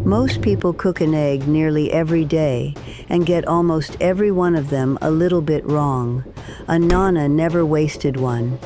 Most people cook an egg nearly every day and get almost every one of them a little bit wrong. A Nonna never wasted one.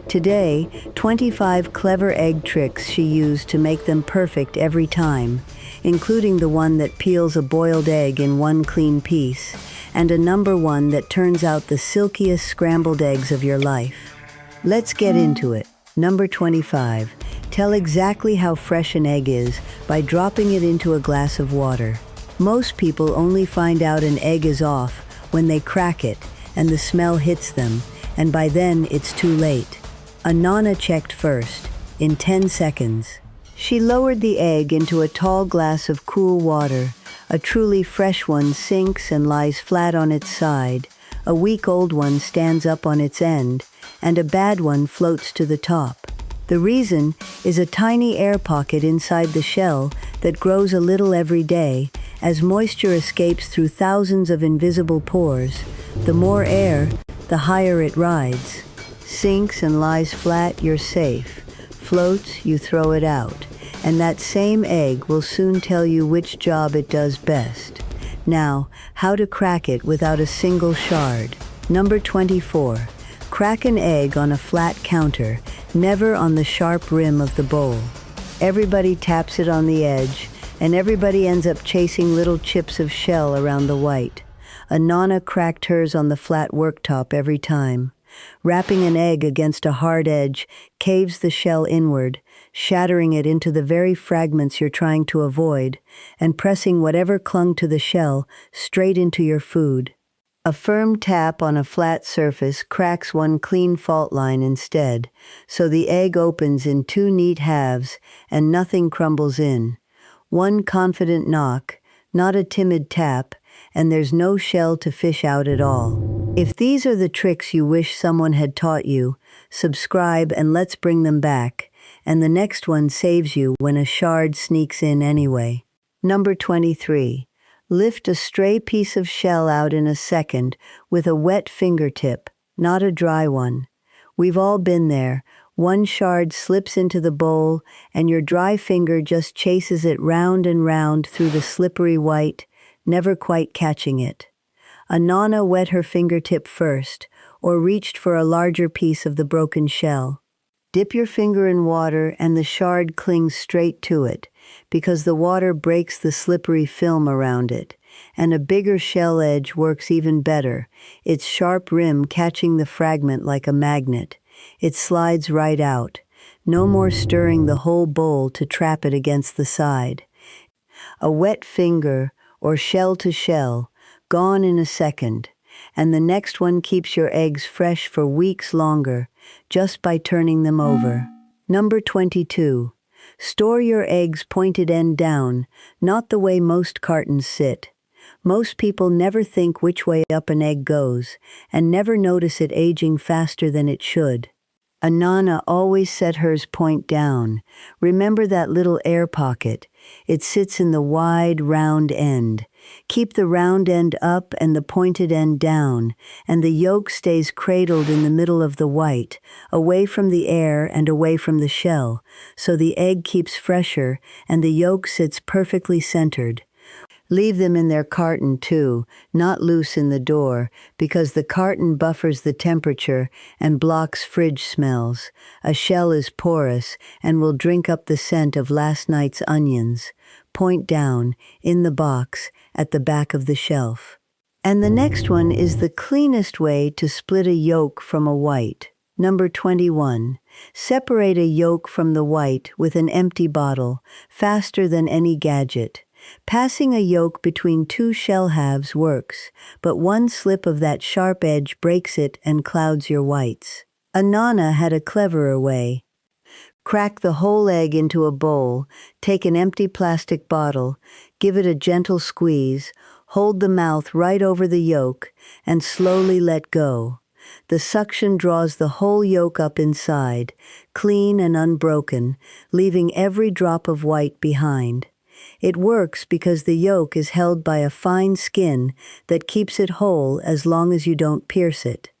Today, 25 clever egg tricks she used to make them perfect every time, including the one that peels a boiled egg in one clean piece, and a number one that turns out the silkiest scrambled eggs of your life. Let's get into it. Number 25. Tell exactly how fresh an egg is by dropping it into a glass of water. Most people only find out an egg is off when they crack it and the smell hits them, and by then it's too late. A Nonna checked first, in 10 seconds. She lowered the egg into a tall glass of cool water. A truly fresh one sinks and lies flat on its side. A week-old one stands up on its end, and a bad one floats to the top. The reason is a tiny air pocket inside the shell that grows a little every day as moisture escapes through thousands of invisible pores. The more air, the higher it rides. Sinks and lies flat, you're safe. Floats, you throw it out. And that same egg will soon tell you which job it does best. Now, how to crack it without a single shard. Number 24. Crack an egg on a flat counter, never on the sharp rim of the bowl. Everybody taps it on the edge, and everybody ends up chasing little chips of shell around the white. A Nonna cracked hers on the flat worktop every time. Wrapping an egg against a hard edge caves the shell inward, shattering it into the very fragments you're trying to avoid, and pressing whatever clung to the shell straight into your food. A firm tap on a flat surface cracks one clean fault line instead, so the egg opens in two neat halves and nothing crumbles in. One confident knock, not a timid tap, and there's no shell to fish out at all. If these are the tricks you wish someone had taught you, subscribe and let's bring them back, and the next one saves you when a shard sneaks in anyway. Number 23. Lift a stray piece of shell out in a second with a wet fingertip, not a dry one. We've all been there. One shard slips into the bowl, and your dry finger just chases it round and round through the slippery white, never quite catching it. A Nonna wet her fingertip first, or reached for a larger piece of the broken shell. Dip your finger in water and the shard clings straight to it, because the water breaks the slippery film around it, and a bigger shell edge works even better, its sharp rim catching the fragment like a magnet. It slides right out. No more stirring the whole bowl to trap it against the side. A wet finger, or shell to shell, gone in a second, and the next one keeps your eggs fresh for weeks longer, just by turning them over. Number 22. Store your eggs pointed end down, not the way most cartons sit. Most people never think which way up an egg goes, and never notice it aging faster than it should. A Nonna always set hers point down. Remember that little air pocket. It sits in the wide, round end. Keep the round end up and the pointed end down, and the yolk stays cradled in the middle of the white, away from the air and away from the shell, so the egg keeps fresher and the yolk sits perfectly centered. Leave them in their carton too, not loose in the door, because the carton buffers the temperature and blocks fridge smells. A shell is porous and will drink up the scent of last night's onions. Point down, in the box, at the back of the shelf. And the next one is the cleanest way to split a yolk from a white. Number 21. Separate a yolk from the white with an empty bottle, faster than any gadget. Passing a yolk between two shell halves works, but one slip of that sharp edge breaks it and clouds your whites. A Nonna had a cleverer way. Crack the whole egg into a bowl, take an empty plastic bottle, give it a gentle squeeze, hold the mouth right over the yolk, and slowly let go. The suction draws the whole yolk up inside, clean and unbroken, leaving every drop of white behind. It works because the yolk is held by a fine skin that keeps it whole as long as you don't pierce it.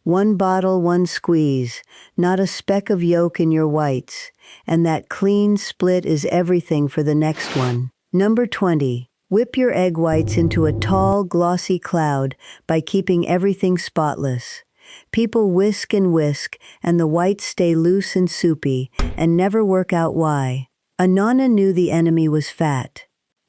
One bottle, one squeeze, not a speck of yolk in your whites, and that clean split is everything for the next one. Number 20. Whip your egg whites into a tall, glossy cloud by keeping everything spotless. People whisk, and the whites stay loose and soupy, and never work out why. Nonna knew the enemy was fat.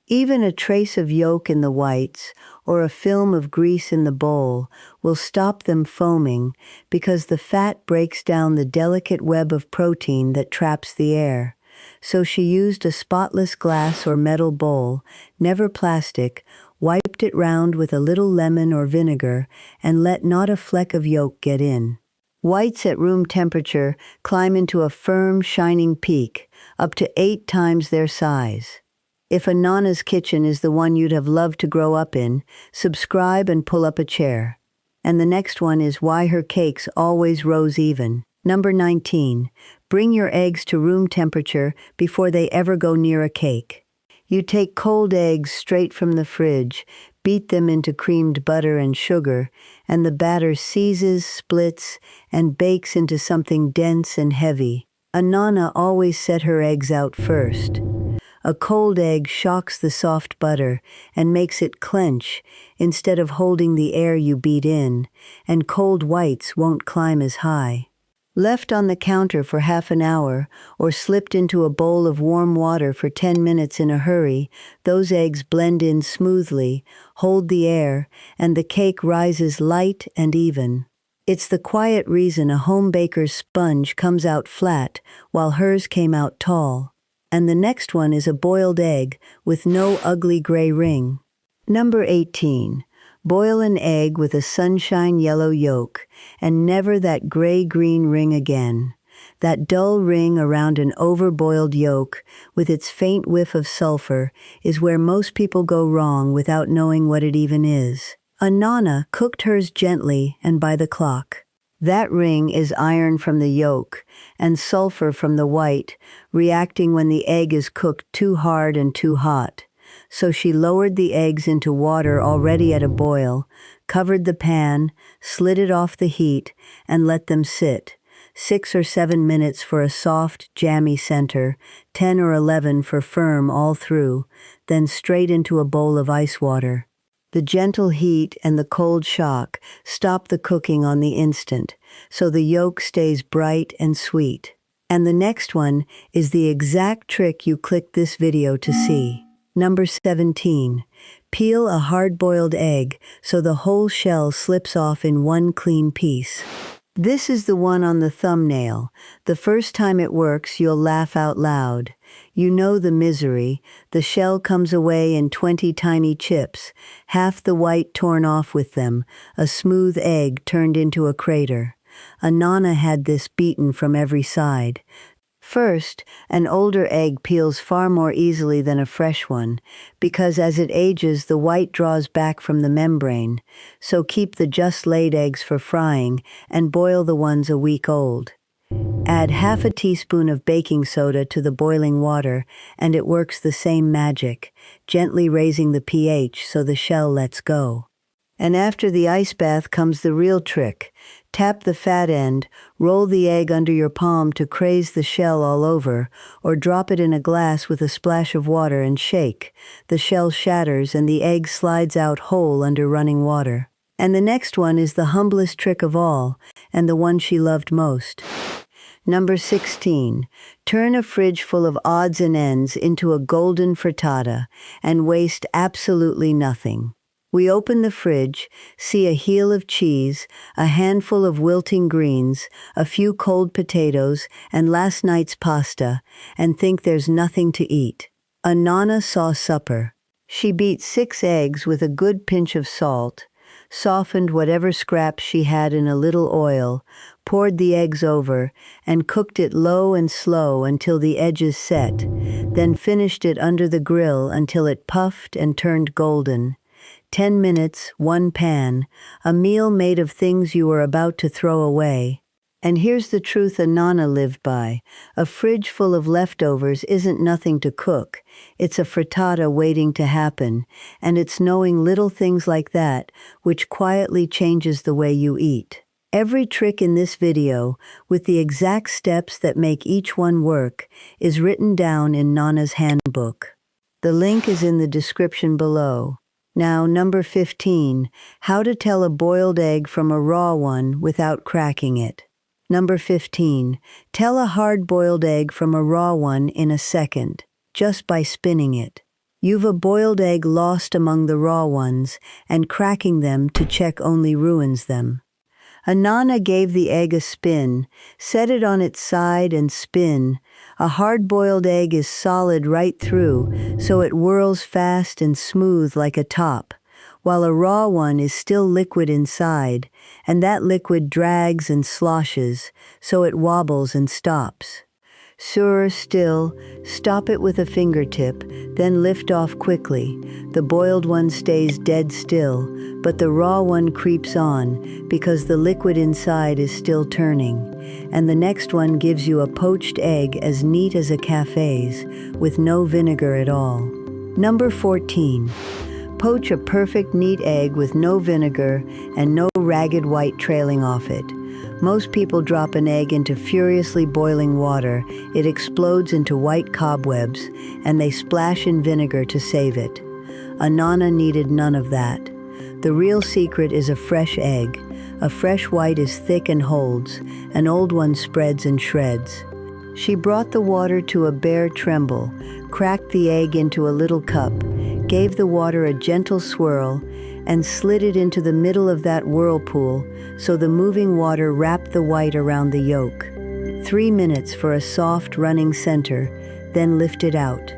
Even a trace of yolk in the whites, or a film of grease in the bowl, will stop them foaming, because the fat breaks down the delicate web of protein that traps the air. So she used a spotless glass or metal bowl, never plastic, wiped it round with a little lemon or vinegar, and let not a fleck of yolk get in. Whites at room temperature climb into a firm, shining peak, up to 8 times their size. If a Nonna's kitchen is the one you'd have loved to grow up in, subscribe and pull up a chair. And the next one is why her cakes always rose even. Number 19. Bring your eggs to room temperature before they ever go near a cake. You take cold eggs straight from the fridge, beat them into creamed butter and sugar, and the batter seizes, splits, and bakes into something dense and heavy. Nonna always set her eggs out first. A cold egg shocks the soft butter and makes it clench instead of holding the air you beat in, and cold whites won't climb as high. Left on the counter for half an hour, or slipped into a bowl of warm water for 10 minutes in a hurry, those eggs blend in smoothly, hold the air, and the cake rises light and even. It's the quiet reason a home baker's sponge comes out flat, while hers came out tall. And the next one is a boiled egg with no ugly gray ring. Number 18. Boil an egg with a sunshine yellow yolk, and never that gray-green ring again. That dull ring around an overboiled yolk, with its faint whiff of sulfur, is where most people go wrong without knowing what it even is. Nonna cooked hers gently and by the clock. That ring is iron from the yolk, and sulfur from the white, reacting when the egg is cooked too hard and too hot. So she lowered the eggs into water already at a boil, covered the pan, slid it off the heat, and let them sit. 6 or 7 minutes for a soft, jammy center, 10 or 11 for firm all through, then straight into a bowl of ice water. The gentle heat and the cold shock stop the cooking on the instant, so the yolk stays bright and sweet. And the next one is the exact trick you clicked this video to see. Number 17. Peel a hard-boiled egg so the whole shell slips off in one clean piece. This is the one on the thumbnail. The first time it works, you'll laugh out loud. You know the misery. The shell comes away in 20 tiny chips, half the white torn off with them, a smooth egg turned into a crater. Nonna had this beaten from every side. First, an older egg peels far more easily than a fresh one, because as it ages the white draws back from the membrane, so keep the just-laid eggs for frying and boil the ones a week old. Add half a teaspoon of baking soda to the boiling water and it works the same magic, gently raising the pH so the shell lets go. And after the ice bath comes the real trick. Tap the fat end, roll the egg under your palm to craze the shell all over, or drop it in a glass with a splash of water and shake. The shell shatters and the egg slides out whole under running water. And the next one is the humblest trick of all, and the one she loved most. Number 16. Turn a fridge full of odds and ends into a golden frittata, and waste absolutely nothing. We open the fridge, see a heel of cheese, a handful of wilting greens, a few cold potatoes, and last night's pasta, and think there's nothing to eat. Nonna saw supper. She beat 6 eggs with a good pinch of salt, softened whatever scraps she had in a little oil, poured the eggs over, and cooked it low and slow until the edges set, then finished it under the grill until it puffed and turned golden. 10 minutes, 1 pan, a meal made of things you were about to throw away. And here's the truth Nonna lived by. A fridge full of leftovers isn't nothing to cook. It's a frittata waiting to happen, and it's knowing little things like that which quietly changes the way you eat. Every trick in this video, with the exact steps that make each one work, is written down in Nonna's handbook. The link is in the description below. Now, number 15, how to tell a boiled egg from a raw one without cracking it. Number 15, tell a hard-boiled egg from a raw one in a second, just by spinning it. You've a boiled egg lost among the raw ones, and cracking them to check only ruins them. A nonna gave the egg a spin, set it on its side and spin. A hard-boiled egg is solid right through, so it whirls fast and smooth like a top, while a raw one is still liquid inside, and that liquid drags and sloshes, so it wobbles and stops. Still, stop it with a fingertip, then lift off quickly. The boiled one stays dead still, but the raw one creeps on because the liquid inside is still turning. And the next one gives you a poached egg as neat as a cafe's, with no vinegar at all. Number 14. Poach a perfect neat egg with no vinegar and no ragged white trailing off it. Most people drop an egg into furiously boiling water, it explodes into white cobwebs, and they splash in vinegar to save it. A nonna needed none of that. The real secret is a fresh egg. A fresh white is thick and holds, an old one spreads and shreds. She brought the water to a bare tremble, cracked the egg into a little cup, gave the water a gentle swirl, and slid it into the middle of that whirlpool so the moving water wrapped the white around the yolk. 3 minutes for a soft running center, then lift it out.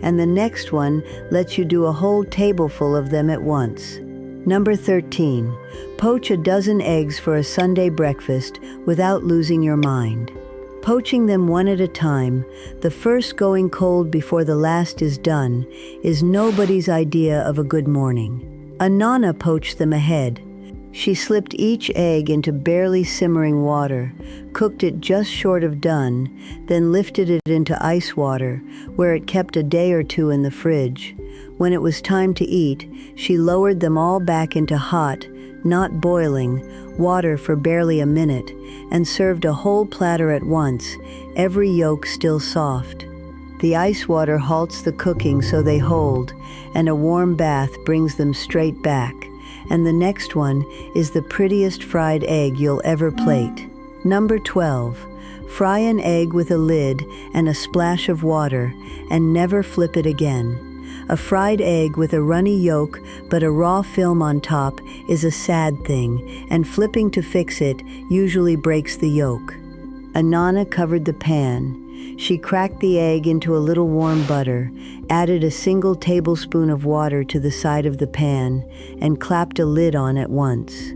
And the next one lets you do a whole tableful of them at once. Number 13. Poach a dozen eggs for a Sunday breakfast without losing your mind. Poaching them one at a time, the first going cold before the last is done, is nobody's idea of a good morning. A nonna poached them ahead. She slipped each egg into barely simmering water, cooked it just short of done, then lifted it into ice water, where it kept a day or two in the fridge. When it was time to eat, she lowered them all back into hot, not boiling, water for barely a minute, and served a whole platter at once, every yolk still soft. The ice water halts the cooking so they hold, and a warm bath brings them straight back. And the next one is the prettiest fried egg you'll ever plate. Number 12. Fry an egg with a lid and a splash of water, and never flip it again. A fried egg with a runny yolk but a raw film on top is a sad thing, and flipping to fix it usually breaks the yolk. A nonna covered the pan. She cracked the egg into a little warm butter, added a single tablespoon of water to the side of the pan, and clapped a lid on at once.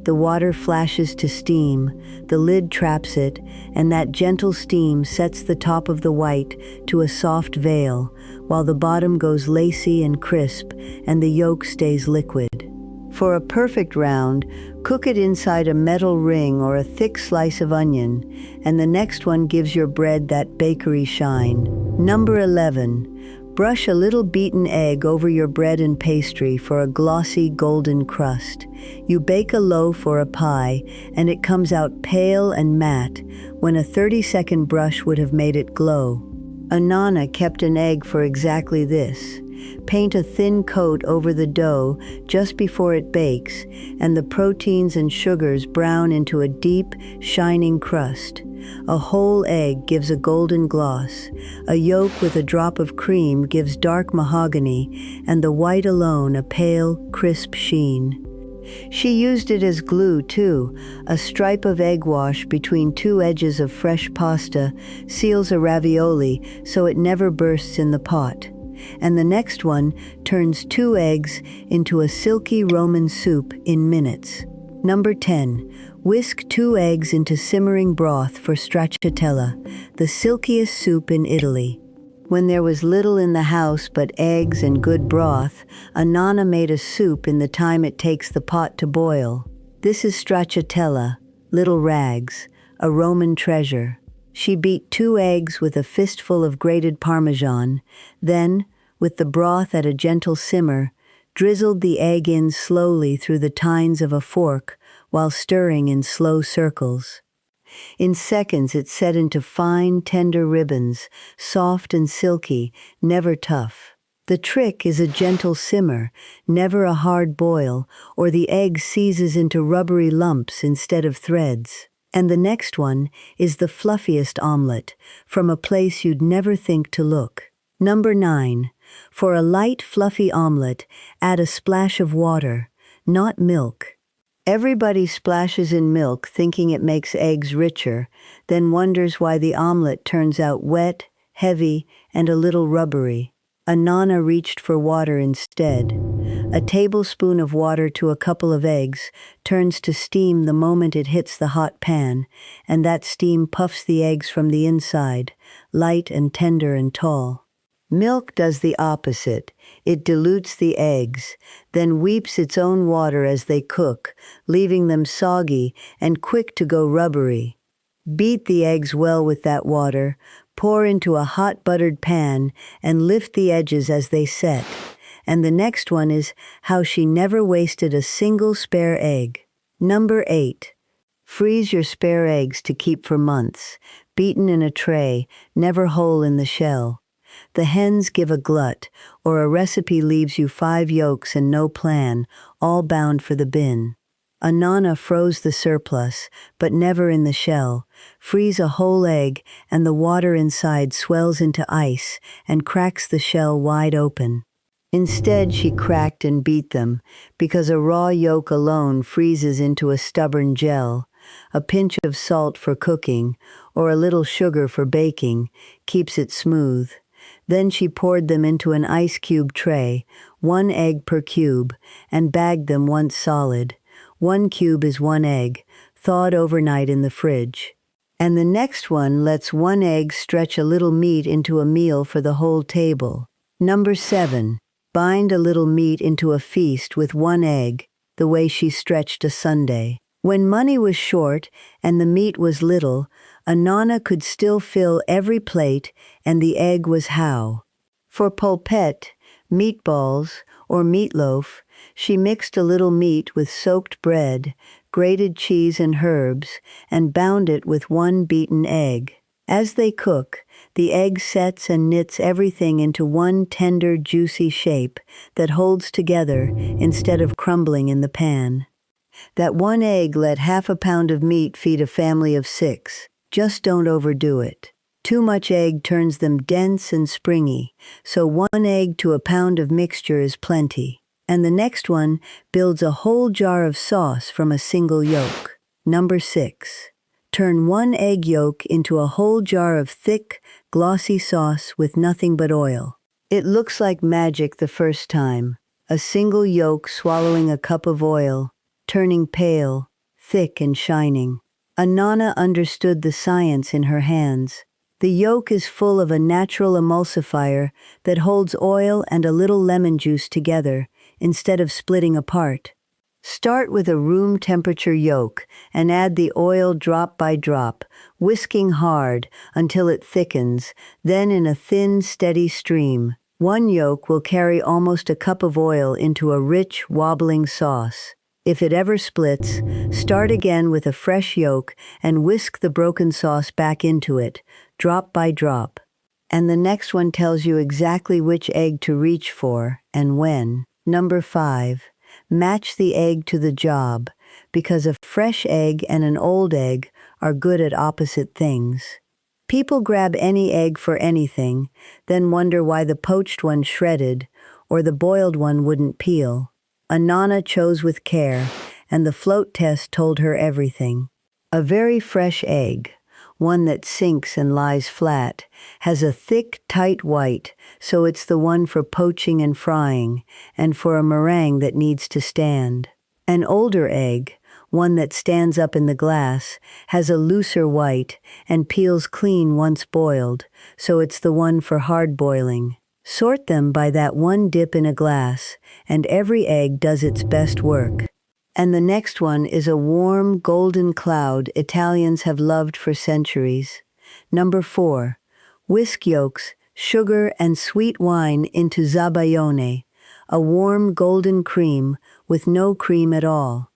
The water flashes to steam, the lid traps it, and that gentle steam sets the top of the white to a soft veil, while the bottom goes lacy and crisp, and the yolk stays liquid. For a perfect round, cook it inside a metal ring or a thick slice of onion, and the next one gives your bread that bakery shine. Number 11. Brush a little beaten egg over your bread and pastry for a glossy golden crust. You bake a loaf or a pie, and it comes out pale and matte, when a 30-second brush would have made it glow. A nonna kept an egg for exactly this. Paint a thin coat over the dough just before it bakes, and the proteins and sugars brown into a deep, shining crust. A whole egg gives a golden gloss. A yolk with a drop of cream gives dark mahogany, and the white alone a pale, crisp sheen. She used it as glue, too. A stripe of egg wash between two edges of fresh pasta seals a ravioli so it never bursts in the pot. And the next one turns 2 eggs into a silky Roman soup in minutes. Number 10. Whisk 2 eggs into simmering broth for stracciatella, the silkiest soup in Italy. When there was little in the house but eggs and good broth, a nonna made a soup in the time it takes the pot to boil. This is stracciatella, little rags, a Roman treasure. She beat 2 eggs with a fistful of grated Parmesan, then, with the broth at a gentle simmer, drizzled the egg in slowly through the tines of a fork while stirring in slow circles. In seconds it set into fine, tender ribbons, soft and silky, never tough. The trick is a gentle simmer, never a hard boil, or the egg seizes into rubbery lumps instead of threads. And the next one is the fluffiest omelet, from a place you'd never think to look. Number 9. For a light, fluffy omelet, add a splash of water, not milk. Everybody splashes in milk thinking it makes eggs richer, then wonders why the omelet turns out wet, heavy, and a little rubbery. Nonna reached for water instead. A tablespoon of water to a couple of eggs turns to steam the moment it hits the hot pan, and that steam puffs the eggs from the inside, light and tender and tall. Milk does the opposite. It dilutes the eggs, then weeps its own water as they cook, leaving them soggy and quick to go rubbery. Beat the eggs well with that water, pour into a hot buttered pan, and lift the edges as they set. And the next one is how she never wasted a single spare egg. Number 8. Freeze your spare eggs to keep for months, beaten in a tray, never whole in the shell. The hens give a glut, or a recipe leaves you 5 yolks and no plan, all bound for the bin. Nonna froze the surplus, but never in the shell. Freeze a whole egg, and the water inside swells into ice and cracks the shell wide open. Instead, she cracked and beat them, because a raw yolk alone freezes into a stubborn gel. A pinch of salt for cooking, or a little sugar for baking, keeps it smooth. Then she poured them into an ice cube tray, 1 egg per cube, and bagged them once solid. 1 cube is 1 egg, thawed overnight in the fridge. And the next one lets 1 egg stretch a little meat into a meal for the whole table. Number 7. Bind a little meat into a feast with 1 egg, the way she stretched a sundae. When money was short and the meat was little, Nonna could still fill every plate, and the egg was how. For polpette, meatballs, or meatloaf, she mixed a little meat with soaked bread, grated cheese and herbs, and bound it with 1 beaten egg. As they cook, the egg sets and knits everything into 1 tender, juicy shape that holds together instead of crumbling in the pan. That 1 egg let half a pound of meat feed a family of 6. Just don't overdo it. Too much egg turns them dense and springy, so 1 egg to a pound of mixture is plenty. And the next one builds a whole jar of sauce from a single yolk. Number 6. Turn 1 egg yolk into a whole jar of thick, glossy sauce with nothing but oil. It looks like magic the first time. A single yolk swallowing a cup of oil, turning pale, thick and shining. Nonna understood the science in her hands. The yolk is full of a natural emulsifier that holds oil and a little lemon juice together instead of splitting apart. Start with a room temperature yolk and add the oil drop by drop, whisking hard until it thickens, then in a thin, steady stream. 1 yolk will carry almost a cup of oil into a rich, wobbling sauce. If it ever splits, start again with a fresh yolk and whisk the broken sauce back into it, drop by drop. And the next one tells you exactly which egg to reach for and when. Number 5. Match the egg to the job, because a fresh egg and an old egg are good at opposite things. People grab any egg for anything, then wonder why the poached one shredded or the boiled one wouldn't peel. Nonna chose with care, and the float test told her everything. A very fresh egg, one that sinks and lies flat, has a thick, tight white, so it's the one for poaching and frying, and for a meringue that needs to stand. An older egg, one that stands up in the glass, has a looser white and peels clean once boiled, so it's the one for hard boiling. Sort them by that 1 dip in a glass, and every egg does its best work. And the next one is a warm, golden cloud Italians have loved for centuries. Number 4. Whisk yolks, sugar, and sweet wine into zabaione, a warm golden cream with no cream at all.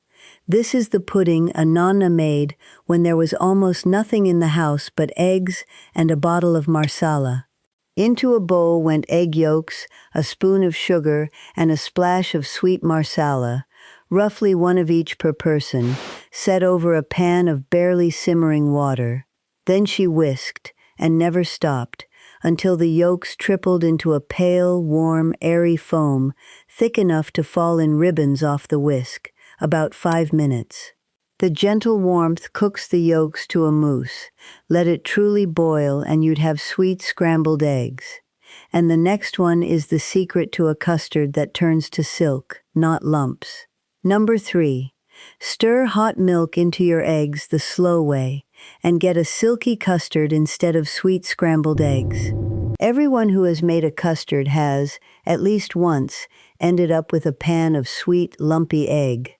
This is the pudding Nonna made when there was almost nothing in the house but eggs and a bottle of marsala. Into a bowl went egg yolks, a spoon of sugar, and a splash of sweet marsala, roughly one of each per person, set over a pan of barely simmering water. Then she whisked, and never stopped, until the yolks trickled into a pale, warm, airy foam, thick enough to fall in ribbons off the whisk, about 5 minutes. The gentle warmth cooks the yolks to a mousse. Let it truly boil and you'd have sweet scrambled eggs. And the next one is the secret to a custard that turns to silk, not lumps. Number 3. Stir hot milk into your eggs the slow way and get a silky custard instead of sweet scrambled eggs. Everyone who has made a custard has, at least once, ended up with a pan of sweet, lumpy egg.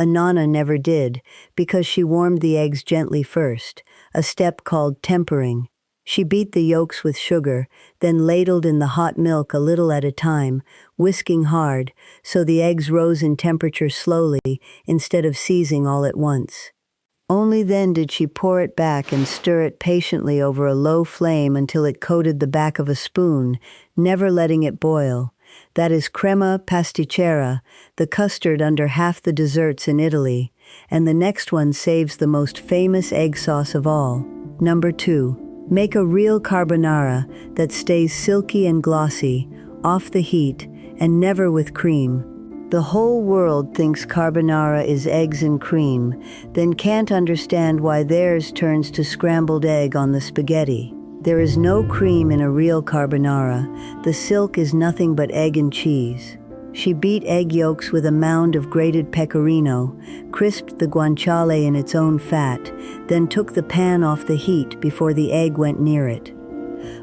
Nonna never did, because she warmed the eggs gently first, a step called tempering. She beat the yolks with sugar, then ladled in the hot milk a little at a time, whisking hard, so the eggs rose in temperature slowly instead of seizing all at once. Only then did she pour it back and stir it patiently over a low flame until it coated the back of a spoon, never letting it boil. That is crema pasticcera, the custard under half the desserts in Italy, and the next one saves the most famous egg sauce of all. Number 2. Make a real carbonara that stays silky and glossy, off the heat, and never with cream. The whole world thinks carbonara is eggs and cream, then can't understand why theirs turns to scrambled egg on the spaghetti. There is no cream in a real carbonara. The silk is nothing but egg and cheese. She beat egg yolks with a mound of grated pecorino, crisped the guanciale in its own fat, then took the pan off the heat before the egg went near it.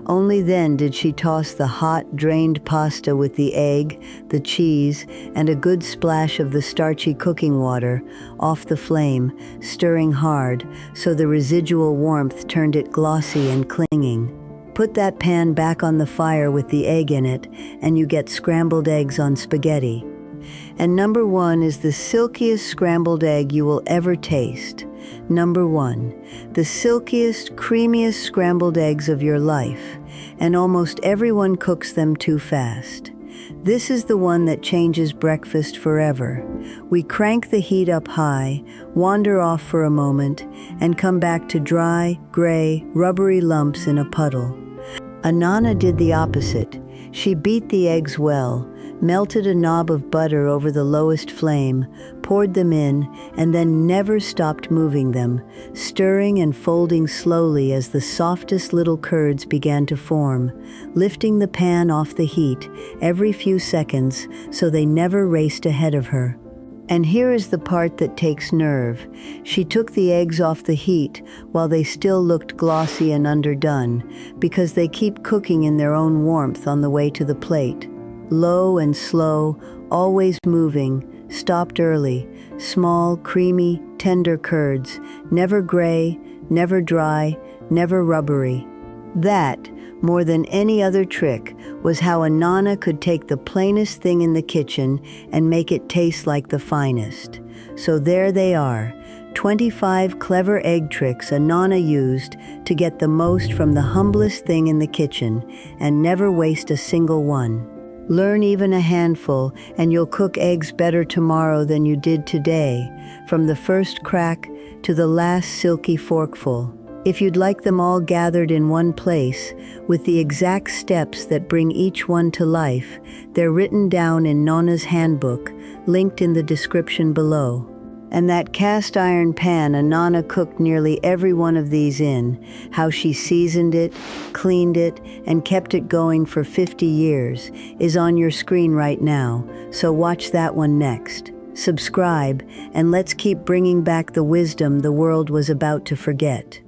Only then did she toss the hot, drained pasta with the egg, the cheese, and a good splash of the starchy cooking water off the flame, stirring hard, so the residual warmth turned it glossy and clinging. Put that pan back on the fire with the egg in it, and you get scrambled eggs on spaghetti. And number 1 is the silkiest scrambled egg you will ever taste. Number 1, the silkiest, creamiest scrambled eggs of your life, and almost everyone cooks them too fast. This is the one that changes breakfast forever. We crank the heat up high, wander off for a moment, and come back to dry, gray, rubbery lumps in a puddle. Nonna did the opposite. She beat the eggs well, melted a knob of butter over the lowest flame, poured them in, and then never stopped moving them, stirring and folding slowly as the softest little curds began to form, lifting the pan off the heat every few seconds so they never raced ahead of her. And here is the part that takes nerve. She took the eggs off the heat while they still looked glossy and underdone, because they keep cooking in their own warmth on the way to the plate. Low and slow, always moving, stopped early, small, creamy, tender curds, never gray, never dry, never rubbery. That, more than any other trick, was how Nonna could take the plainest thing in the kitchen and make it taste like the finest. So there they are, 25 clever egg tricks Nonna used to get the most from the humblest thing in the kitchen and never waste a single one. Learn even a handful, and you'll cook eggs better tomorrow than you did today, from the first crack to the last silky forkful. If you'd like them all gathered in one place, with the exact steps that bring each one to life, they're written down in Nonna's Handbook, linked in the description below. And that cast iron pan Nonna cooked nearly every one of these in, how she seasoned it, cleaned it, and kept it going for 50 years, is on your screen right now, so watch that one next. Subscribe, and let's keep bringing back the wisdom the world was about to forget.